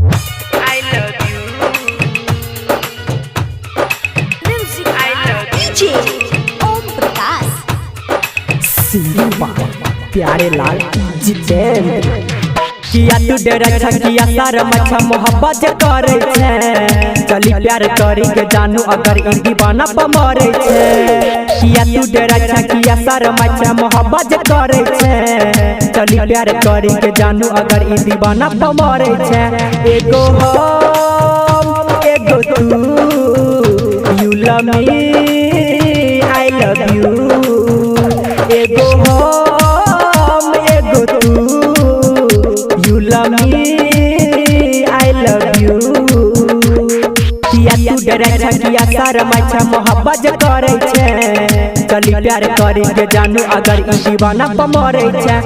I love you. Music I love DJ Om Prakash सिंधुपा प्यारे लाल जितेंद्र किया तू डेरा छकिया सारा मच्छा मोहब्बत करे छे चली प्यार करी के जानू अगर ई दीवाना पे मरे छे किया तू डेरा छकिया सारा मच्छा मोहब्बत करे छे चली प्यार करी के जानू अगर ई दीवाना पे मरे छे एगो हम एगो तू you love me I love you एगो हम एगो तू you love me I love you किया तू डरे छकिया सारा मच्छा मोहब्बत करे छे चली प्यार करे के जानू अगर ई दीवाना पे मरे छे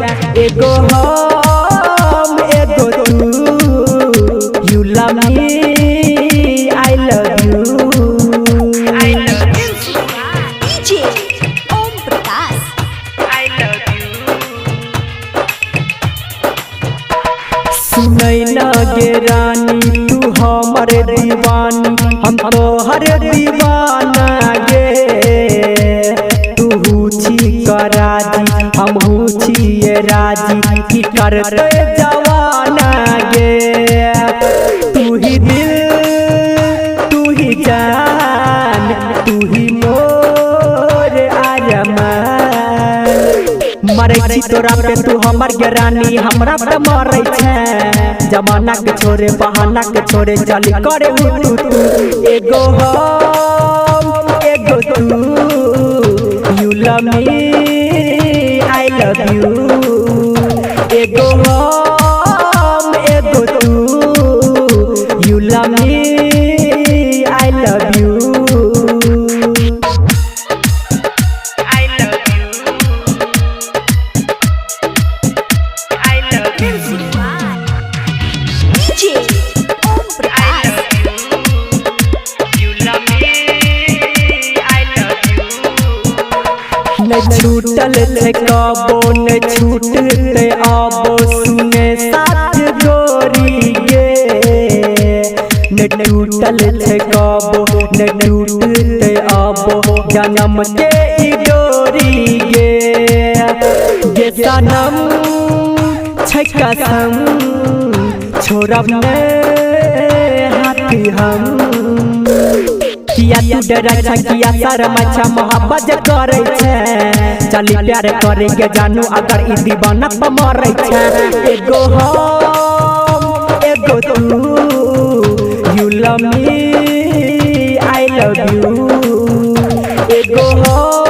एगो हम एगो तू you love me I love you I love you. DJ Om Prakash I love you. सुनै न गे रानी तू हमर दीवानी हम तोहर दीवाना गे तू छी कराजी हम छी राजी की करते जवाना गे तू ही दिल तू ही जान तू ही मोर आरमान मरे छी तोरा पे तू हमर गरानी हमरा पे मरे छे जमाना के छोरे बहाना के छोरे चली करे तू एगो हम एगो तू you love me I love you एगो हम एगो तू you love me I love you I love you. I love you. DJ Om I Prakash love you. You love me. I love you. न छूटल थे कबो न छूटते आबो सुने साथ गोरी गे न टूटल थे कबो न टूटते आबो जन्म के ई डोरी गे गे सनम छै कसम छोड़ब ने हाथी हम किया तू डरे छकिया सारा मच्छा मोहब्बत करे छे चली प्यार करे के जानू अगर ई दीवाना पे मरे छे एगो हम एगो तू you love me I love you एगो हम